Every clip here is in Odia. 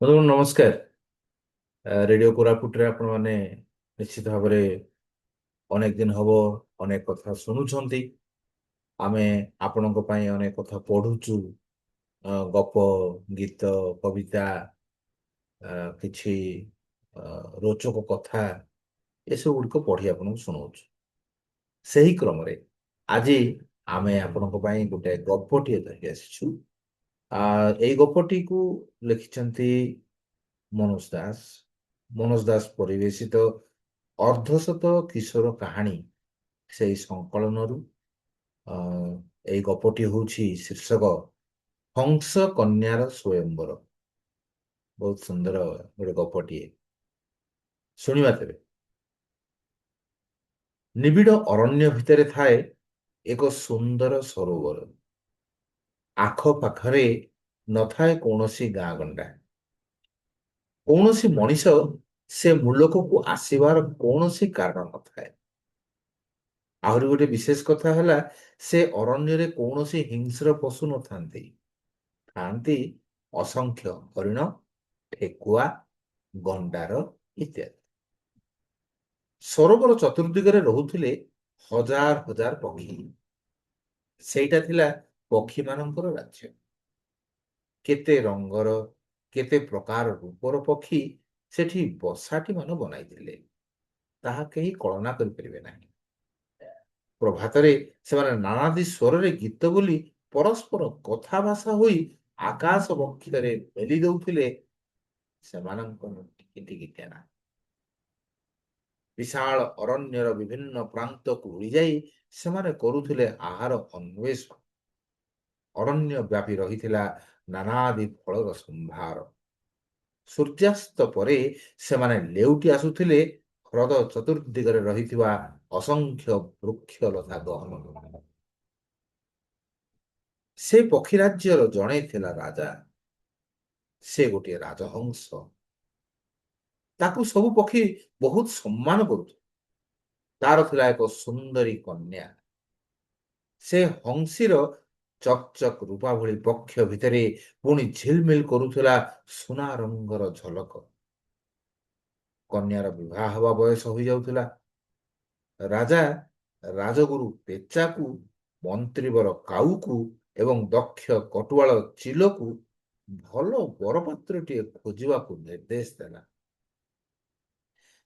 ବନ୍ଧୁଗଣ ନମସ୍କାର। ରେଡିଓ କୋରାପୁଟରେ ଆପଣ ମାନେ ନିଶ୍ଚିତ ଭାବରେ ଅନେକ ଦିନ ହବ ଅନେକ କଥା ଶୁଣୁଛନ୍ତି। ଆମେ ଆପଣଙ୍କ ପାଇଁ ଅନେକ କଥା ପଢୁଛୁ। ଗପ, ଗୀତ, କବିତା, କିଛି ଅ, ରୋଚକ କଥା ଏସବୁ ଗୁଡ଼ିକ ପଢି ଆପଣଙ୍କୁ ଶୁଣଉଛୁ। ସେହି କ୍ରମରେ ଆଜି ଆମେ ଆପଣଙ୍କ ପାଇଁ ଗୋଟେ ଗପଟିଏ ଧରି ଆସିଛୁ। ଏଇ ଗପଟିକୁ ଲେଖିଛନ୍ତି ମନୋଜ ଦାସ। ମନୋଜ ଦାସ ପରିବେଶିତ ଅର୍ଦ୍ଧଶତ କିଶୋର କାହାଣୀ ସେଇ ସଂକଳନରୁ ଅ, ଏଇ ଗପଟି ହଉଛି ଶୀର୍ଷକ ହଂସ କନ୍ୟାର ସ୍ୱୟଂବର। ବହୁତ ସୁନ୍ଦର ଗୋଟେ ଗପଟିଏ। ଶୁଣିବା ତେବେ। ନିବିଡ଼ ଅରଣ୍ୟ ଭିତରେ ଥାଏ ଏକ ସୁନ୍ଦର ସରୋବର। ଆଖପାଖରେ ନଥାଏ କୌଣସି ଗାଁ ଗଣ୍ଡା, କୌଣସି ମଣିଷ ସେ ମୂଲକକୁ ଆସିବାର କୌଣସି କାରଣ ନଥାଏ। ଆହୁରି ଗୋଟେ ବିଶେଷ କଥା ହେଲା, ସେ ଅରଣ୍ୟରେ କୌଣସି ହିଂସ୍ର ପଶୁ ନଥାନ୍ତି। ଥାନ୍ତି ଅସଂଖ୍ୟ ହରିଣ, ଠେକୁଆ, ଗଣ୍ଡାର ଇତ୍ୟାଦି। ସରୋବର ଚତୁର୍ଦିଗରେ ରହୁଥିଲେ ହଜାର ହଜାର ପକ୍ଷୀ। ସେଇଟା ଥିଲା ପକ୍ଷୀମାନଙ୍କର ରାଜ୍ୟ। କେତେ ରଙ୍ଗର, କେତେ ପ୍ରକାର ରୂପର ପକ୍ଷୀ ସେଠି ବସାଟି ମାନ ବନାଇଥିଲେ, ତାହା କେହି କଳନା କରିପାରିବେ ନାହିଁ। ପ୍ରଭାତରେ ସେମାନେ ନାନାଦି ସ୍ୱରରେ ଗୀତ ବୋଲି ପରସ୍ପର କଥା ଭାଷା ହୋଇ ଆକାଶ ବକ୍ଷରେ ମେଲି ଦଉଥିଲେ ସେମାନଙ୍କର ଟିକି ଟିକି ଟେନା। ବିଶାଳ ଅରଣ୍ୟର ବିଭିନ୍ନ ପ୍ରାନ୍ତକୁ ଉଡ଼ିଯାଇ ସେମାନେ କରୁଥିଲେ ଆହାର ଅନ୍ୱେଷଣ। ଅରଣ୍ୟ ବ୍ୟାପୀ ରହିଥିଲା ନାନାଦି ଫଳର ସମ୍ଭାର। ସୂର୍ଯ୍ୟାସ୍ତ ପରେ ସେମାନେ ଲେଉଟି ଆସୁଥିଲେ ହ୍ରଦ ଚତୁର୍ଦିଗରେ ରହିଥିବା ଅସଂଖ୍ୟ ବୃକ୍ଷଲତା ଗହନ। ସେ ପକ୍ଷୀ ରାଜ୍ୟର ଜଣେ ଥିଲା ରାଜା। ସେ ଗୋଟିଏ ରାଜହଂସ। ତାକୁ ସବୁ ପକ୍ଷୀ ବହୁତ ସମ୍ମାନ କରୁଥିଲେ। ତାର ଥିଲା ଏକ ସୁନ୍ଦରୀ କନ୍ୟା। ସେ ହଂସୀର ଚକ୍ ଚକ୍ ରୂପା ଭଳି ବକ୍ଷ ଭିତରେ ପୁଣି ଝିଲମିଲ କରୁଥିଲା ସୁନା ରଙ୍ଗର ଝଲକ। କନ୍ୟାର ବିବାହ ହେବା ବୟସ ହୋଇଯାଉଥିଲା। ରାଜା ରାଜଗୁରୁ ପେଚାକୁ, ମନ୍ତ୍ରୀବର କାଉକୁ ଏବଂ ଦକ୍ଷ କଟୁଆଳ ଚିଲକୁ ଭଲ ବରପାତ୍ରଟିଏ ଖୋଜିବାକୁ ନିର୍ଦ୍ଦେଶ ଦେଲା।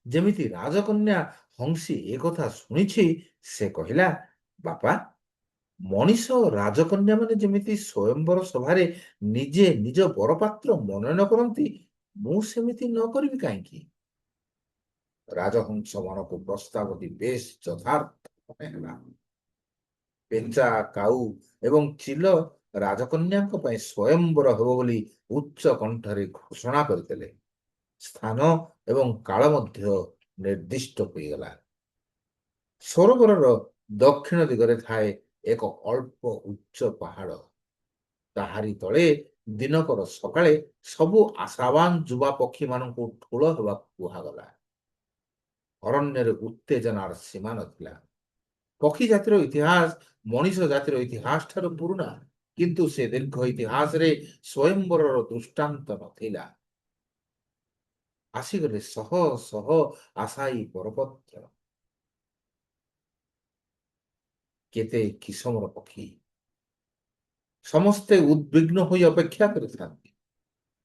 ଯେମିତି ରାଜକନ୍ୟା ହଂସୀ ଏ କଥା ଶୁଣିଛି, ସେ କହିଲା, ବାପା, ମଣିଷ ରାଜକନ୍ୟା ମାନେ ଯେମିତି ସ୍ୱୟଂବର ସଭାରେ ନିଜେ ନିଜ ବରପାତ୍ର ମନୋନୟନ କରନ୍ତି, ମୁଁ ସେମିତି ନ କରିବି କାହିଁକି? ରାଜହଂସ ମନକୁ ପ୍ରସ୍ତାବଟି ବେଶ ଯଥାର୍ଥ ମନେ ହେଲା। ପେଞ୍ଚା, କାଉ ଏବଂ ଚିଲ ରାଜକନ୍ୟାଙ୍କ ପାଇଁ ସ୍ୱୟଂବର ହେବ ବୋଲି ଉଚ୍ଚ କଣ୍ଠରେ ଘୋଷଣା କରିଦେଲେ। ସ୍ଥାନ ଏବଂ କାଳ ମଧ୍ୟ ନିର୍ଦ୍ଦିଷ୍ଟ ହୋଇଗଲା। ସରୋବରର ଦକ୍ଷିଣ ଦିଗରେ ଥାଏ ଏକ ଅଳ୍ପ ଉଚ୍ଚ ପାହାଡ଼। ତାହାରି ତଳେ ଦିନକର ସକାଳେ ସବୁ ଆଶାବାନ ଯୁବା ପକ୍ଷୀମାନଙ୍କୁ ଠୁଳ ହେବାକୁ କୁହାଗଲା। ଅରଣ୍ୟରେ ଉତ୍ତେଜନାର ସୀମା ନଥିଲା। ପକ୍ଷୀ ଜାତିର ଇତିହାସ ମଣିଷ ଜାତିର ଇତିହାସ ଠାରୁ ପୁରୁଣା, କିନ୍ତୁ ସେ ଦୀର୍ଘ ଇତିହାସରେ ସ୍ୱୟଂବରର ଦୃଷ୍ଟାନ୍ତ ନଥିଲା। ଆସିଗଲେ ଶହ ଶହ ଆଶାୟୀ ବରପତ୍ର। କେତେ କିସମର ପକ୍ଷୀ। ସମସ୍ତେ ଉଦ୍ବିଗ୍ନ ହୋଇ ଅପେକ୍ଷା କରିଥାନ୍ତି।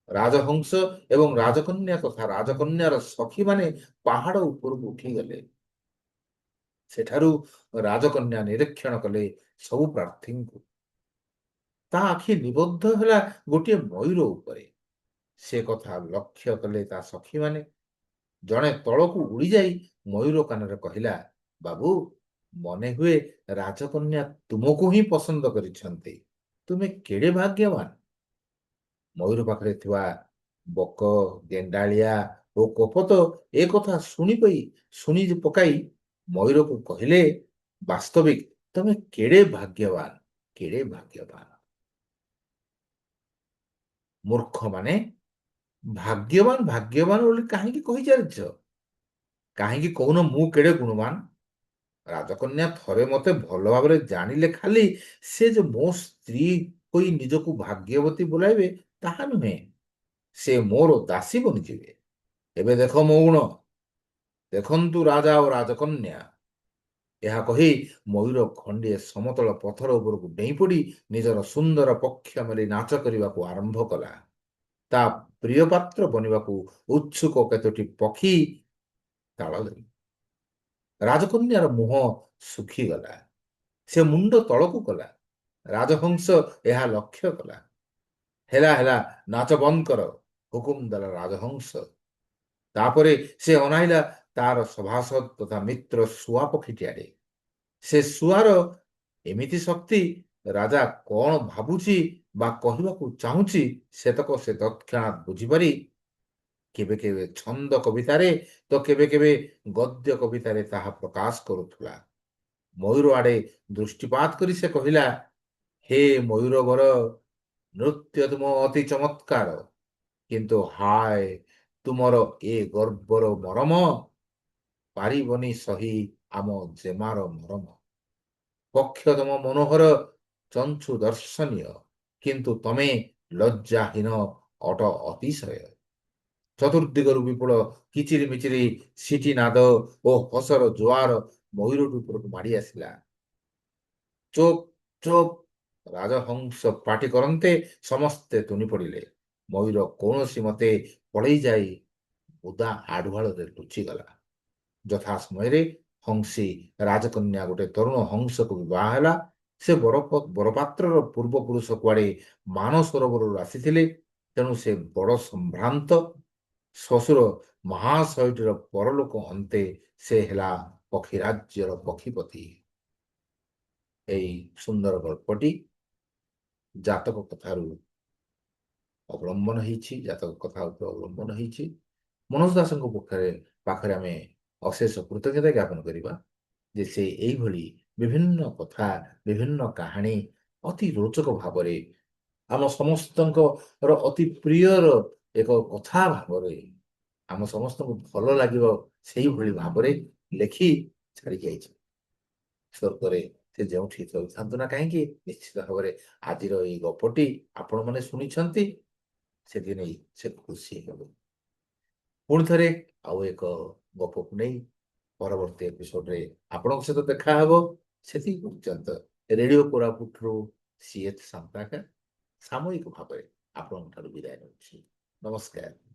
ରାଜହଂସ ଏବଂ ରାଜକନ୍ୟା ତଥା ରାଜକନ୍ୟାର ସଖୀମାନେ ପାହାଡ଼ ଉପରକୁ ଉଠିଗଲେ। ସେଠାରୁ ରାଜକନ୍ୟା ନିରୀକ୍ଷଣ କଲେ ସବୁ ପ୍ରାର୍ଥୀଙ୍କୁ। ତା ଆଖି ନିବଦ୍ଧ ହେଲା ଗୋଟିଏ ମୟୂର ଉପରେ। ସେ କଥା ଲକ୍ଷ୍ୟ କଲେ ତା ସଖୀମାନେ। ଜଣେ ତଳକୁ ଉଡ଼ିଯାଇ ମୟୂର କାନରେ କହିଲା, ବାବୁ, ମନେ ହୁଏ ରାଜକନ୍ୟା ତୁମକୁ ହିଁ ପସନ୍ଦ କରିଛନ୍ତି। ତୁମେ କେଡ଼େ ଭାଗ୍ୟବାନ। ମୟୂର ପାଖରେ ଥିବା ବକ, ଗେଣ୍ଡାଳିଆ ଓ କପୋତ ଏ କଥା ଶୁଣି ପକାଇ ମୟୂରକୁ କହିଲେ, ବାସ୍ତବିକ ତମେ କେଡ଼େ ଭାଗ୍ୟବାନ, କେଡ଼େ ଭାଗ୍ୟବାନ। ମୂର୍ଖମାନେ, ଭାଗ୍ୟବାନ ଭାଗ୍ୟବାନ ବୋଲି କାହିଁକି କହି ଚାଲିଛ? କାହିଁକି କହୁନ ମୁଁ କେଡ଼େ ଗୁଣବାନ? ରାଜକନ୍ୟା ଥରେ ମତେ ଭଲ ଭାବରେ ଜାଣିଲେ ଖାଲି ସେ ଯେ ମୋ ସ୍ତ୍ରୀ ହୋଇ ନିଜକୁ ଭାଗ୍ୟବତୀ ବୋଲାଇବେ ତାହା ନୁହେଁ। ସେ ମୋର ଦାସୀ ବନିଯିବେ। ଏବେ ଦେଖ ମୋ ଗୁଣ, ଦେଖନ୍ତୁ ରାଜା ଓ ରାଜକନ୍ୟା। ଏହା କହି ମୟୂର ଖଣ୍ଡିଏ ସମତଳ ପଥର ଉପରକୁ ଡେଇଁ ପଡ଼ି ନିଜର ସୁନ୍ଦର ପକ୍ଷ ମେଲି ନାଚ କରିବାକୁ ଆରମ୍ଭ କଲା। ତା ପ୍ରିୟ ପାତ୍ର ବନିବାକୁ ଉତ୍ସୁକ କେତୋଟି ପକ୍ଷୀ ତାଳ ଦେଲେ। ରାଜକନ୍ୟାର ମୁହଁ ଶୁଖିଗଲା। ସେ ମୁଣ୍ଡ ତଳକୁ କଲା। ରାଜହଂସ ଏହା ଲକ୍ଷ୍ୟ କଲା। ହେଲା ହେଲା, ନାଚ ବନ୍ଦ କର, ହୁକୁମ ଦେଲା ରାଜହଂସ। ତାପରେ ସେ ଅନାଇଲା ତାର ସଭାସଦ ତଥା ମିତ୍ର ଶୁଆ ପକ୍ଷୀଟି ଆଡ଼େ। ସେ ଶୁଆର ଏମିତି ଶକ୍ତି, ରାଜା କଣ ଭାବୁଛି ବା କହିବାକୁ ଚାହୁଁଛି ସେତକ ସେ ତତ୍କ୍ଷଣାତ୍ ବୁଝିପାରି କେବେ କେବେ ଛନ୍ଦ କବିତାରେ ତ କେବେ କେବେ ଗଦ୍ୟ କବିତାରେ ତାହା ପ୍ରକାଶ କରୁଥିଲା। ମୟୂର ଆଡ଼େ ଦୃଷ୍ଟିପାତ କରି ସେ କହିଲା, ହେ ମୟୂରବର, ନୃତ୍ୟ ତୁମ ଅତି ଚମତ୍କାର, କିନ୍ତୁ ହାୟ ତୁମର ଏ ଗର୍ବର ମରମ, ପାରିବନି ସହି ଆମ ଜେମାର ମରମ। ପକ୍ଷ ତମ ମନୋହର ଚଞ୍ଚୁ ଦର୍ଶନୀୟ, କିନ୍ତୁ ତମେ ଲଜ୍ଜାହୀନ ଅଟ ଅତିଶୟ। ଚତୁର୍ଦିଗରୁ ବିପୁଳ କିଚିରି ମିଚିରି ସିଟି ନାଦ ଓ ହସର ଜୁଆର ମୟୂରଟି ଉପରକୁ ମାଡ଼ି ଆସିଲା। ଚୋପ ଚୋପ, ରାଜହଂସ ପାଟି କରନ୍ତେ ସମସ୍ତେ ତୁନି ପଡ଼ିଲେ। ମୟୂର କୌଣସି ମତେ ପଳେଇ ଯାଇ ବୁଦା ଆଢୁଆଳରେ ଲୁଚିଗଲା। ଯଥା ସମୟରେ ହଂସୀ ରାଜକନ୍ୟା ଗୋଟେ ତରୁଣ ହଂସକୁ ବିବାହ ହେଲା। ସେ ବରପାତ୍ରର ପୂର୍ବପୁରୁଷ କୁଆଡ଼େ ମାନସରୋବରରୁ ଆସିଥିଲେ, ତେଣୁ ସେ ବଡ଼ ସମ୍ଭ୍ରାନ୍ତ। ଶ୍ୱଶୁର ମହାଶୟଟିର ପରଲୋକ ଅନ୍ତେ ସେ ହେଲା ପକ୍ଷୀରାଜ୍ୟର ପକ୍ଷୀପତି। এই ସୁନ୍ଦର ଗଳ୍ପଟି ଜାତକ କଥାରୁ ଅବଲମ୍ବନ ହେଇଛି, ଜାତକ କଥା ଉପରେ ଅବଲମ୍ବନ ହେଇଛି। ମନୋଜ ଦାସଙ୍କ ପାଖରେ ଆମେ ଅଶେଷ କୃତଜ୍ଞତା ଜ୍ଞାପନ କରିବା ଯେ ସେ ଏଇଭଳି ବିଭିନ୍ନ କଥା, ବିଭିନ୍ନ କାହାଣୀ ଅତି ରୋଚକ ଭାବରେ ଆମ ସମସ୍ତଙ୍କର ଅତି ପ୍ରିୟର ଏକ କଥା ଭାବରେ ଆମ ସମସ୍ତଙ୍କୁ ଭଲ ଲାଗିବ ସେଇଭଳି ଭାବରେ ଲେଖି ଛାଡ଼ି ଯାଇଛି। ସ୍ୱର୍ଗରେ ସେ ଯେଉଁଠି ରହିଥାନ୍ତୁ ନା କାହିଁକି, ନିଶ୍ଚିତ ଭାବରେ ଆଜିର ଏଇ ଗପଟି ଆପଣମାନେ ଶୁଣିଛନ୍ତି, ସେଥିନେଇ ସେ ଖୁସି ହେବେ। ପୁଣି ଥରେ ଆଉ ଏକ ଗପକୁ ନେଇ ପରବର୍ତ୍ତୀ ଏପିସୋଡରେ ଆପଣଙ୍କ ସହିତ ଦେଖା ହେବ। ସେତିକି ପର୍ଯ୍ୟନ୍ତ ରେଡିଓ କୋରାପୁଟରୁ ସିଏଚ୍ ସାନ୍ତାକା ସାମୟିକ ଭାବରେ ଆପଣଙ୍କ ଠାରୁ ବିଦାୟ ନେଉଛି। ନମସ୍କାର।